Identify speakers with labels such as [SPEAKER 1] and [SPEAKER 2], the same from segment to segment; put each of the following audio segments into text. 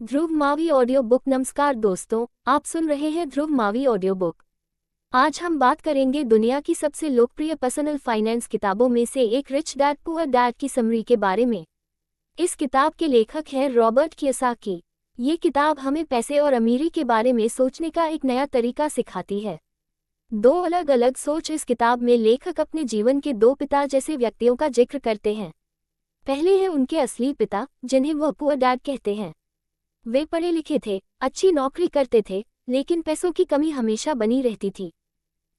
[SPEAKER 1] ध्रुव Mavi audio book. नमस्कार दोस्तों, आप सुन रहे हैं ध्रुव मावी ऑडियो बुक। आज हम बात करेंगे दुनिया की सबसे लोकप्रिय पर्सनल फाइनेंस किताबों में से एक रिच डैड पुअर डैड की समरी के बारे में। इस किताब के लेखक हैं रॉबर्ट कियोसाकी। ये किताब हमें पैसे और अमीरी के बारे में सोचने का एक नया तरीका सिखाती है। दो अलग अलग सोच। इस किताब में लेखक अपने जीवन के दो पिता जैसे व्यक्तियों का जिक्र करते हैं। पहले हैं उनके असली पिता, जिन्हें वह पुअर डैड कहते हैं। वे पढ़े लिखे थे, अच्छी नौकरी करते थे, लेकिन पैसों की कमी हमेशा बनी रहती थी।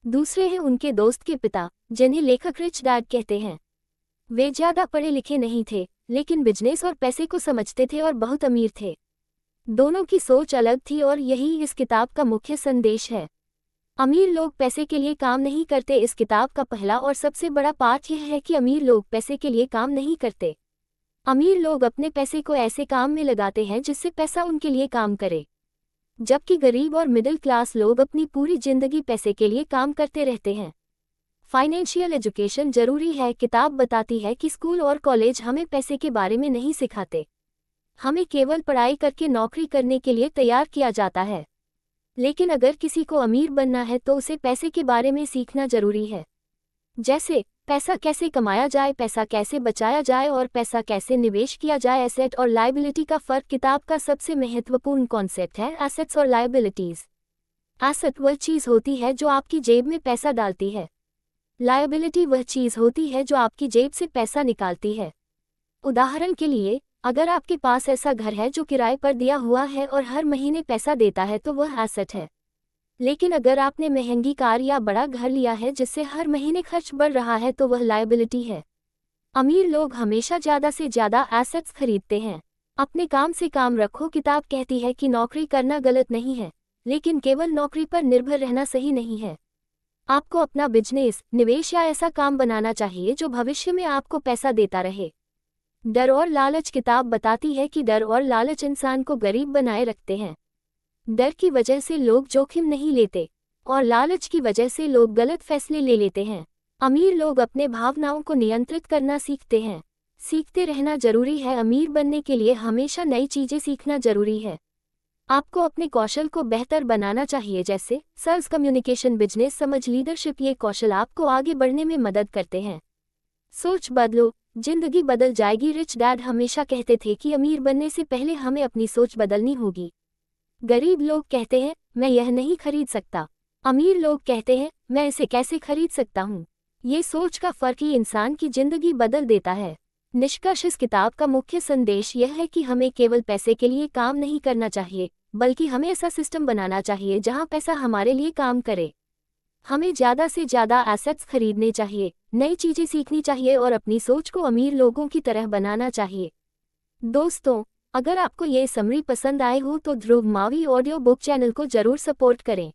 [SPEAKER 1] दूसरे हैं उनके दोस्त के पिता, जिन्हें लेखक रिच डैड कहते हैं। वे ज्यादा पढ़े लिखे नहीं थे, लेकिन बिजनेस और पैसे को समझते थे और बहुत अमीर थे। दोनों की सोच अलग थी और यही इस किताब का मुख्य संदेश है। अमीर लोग पैसे के लिए काम नहीं करते। इस किताब का पहला और सबसे बड़ा पाठ यह है कि अमीर लोग पैसे के लिए काम नहीं करते। अमीर लोग अपने पैसे को ऐसे काम में लगाते हैं जिससे पैसा उनके लिए काम करे, जबकि गरीब और मिडिल क्लास लोग अपनी पूरी जिंदगी पैसे के लिए काम करते रहते हैं। फाइनेंशियल एजुकेशन जरूरी है। किताब बताती है कि स्कूल और कॉलेज हमें पैसे के बारे में नहीं सिखाते। हमें केवल पढ़ाई करके नौकरी करने के लिए तैयार किया जाता है। लेकिन अगर किसी को अमीर बनना है तो उसे पैसे के बारे में सीखना जरूरी है, जैसे पैसा कैसे कमाया जाए, पैसा कैसे बचाया जाए और पैसा कैसे निवेश किया जाए। एसेट और लायबिलिटी का फर्क। किताब का सबसे महत्वपूर्ण कॉन्सेप्ट है एसेट्स और लायबिलिटीज। एसेट वह चीज होती है जो आपकी जेब में पैसा डालती है। लायबिलिटी वह चीज होती है जो आपकी जेब से पैसा निकालती है। उदाहरण के लिए, अगर आपके पास ऐसा घर है जो किराए पर दिया हुआ है और हर महीने पैसा देता है तो वह एसेट है। लेकिन अगर आपने महंगी कार या बड़ा घर लिया है जिससे हर महीने खर्च बढ़ रहा है तो वह लायबिलिटी है। अमीर लोग हमेशा ज़्यादा से ज़्यादा एसेट्स खरीदते हैं। अपने काम से काम रखो। किताब कहती है कि नौकरी करना गलत नहीं है, लेकिन केवल नौकरी पर निर्भर रहना सही नहीं है। आपको अपना बिजनेस, निवेश या ऐसा काम बनाना चाहिए जो भविष्य में आपको पैसा देता रहे। डर और लालच। किताब बताती है कि डर और लालच इंसान को गरीब बनाए रखते हैं। डर की वजह से लोग जोखिम नहीं लेते और लालच की वजह से लोग गलत फैसले ले लेते हैं। अमीर लोग अपने भावनाओं को नियंत्रित करना सीखते हैं। सीखते रहना जरूरी है। अमीर बनने के लिए हमेशा नई चीजें सीखना जरूरी है। आपको अपने कौशल को बेहतर बनाना चाहिए, जैसे सेल्स, कम्युनिकेशन, बिजनेस समझ, लीडरशिप। ये कौशल आपको आगे बढ़ने में मदद करते हैं। सोच बदलो, जिंदगी बदल जाएगी। रिच डैड हमेशा कहते थे कि अमीर बनने से पहले हमें अपनी सोच बदलनी होगी। गरीब लोग कहते हैं मैं यह नहीं खरीद सकता। अमीर लोग कहते हैं मैं इसे कैसे खरीद सकता हूँ। ये सोच का फर्क ही इंसान की जिंदगी बदल देता है। निष्कर्ष। इस किताब का मुख्य संदेश यह है कि हमें केवल पैसे के लिए काम नहीं करना चाहिए, बल्कि हमें ऐसा सिस्टम बनाना चाहिए जहाँ पैसा हमारे लिए काम करे। हमें ज़्यादा से ज़्यादा एसेट्स खरीदने चाहिए, नई चीज़ें सीखनी चाहिए और अपनी सोच को अमीर लोगों की तरह बनाना चाहिए। दोस्तों, अगर आपको ये समरी पसंद आए हो तो ध्रुव मावी ऑडियो बुक चैनल को जरूर सपोर्ट करें।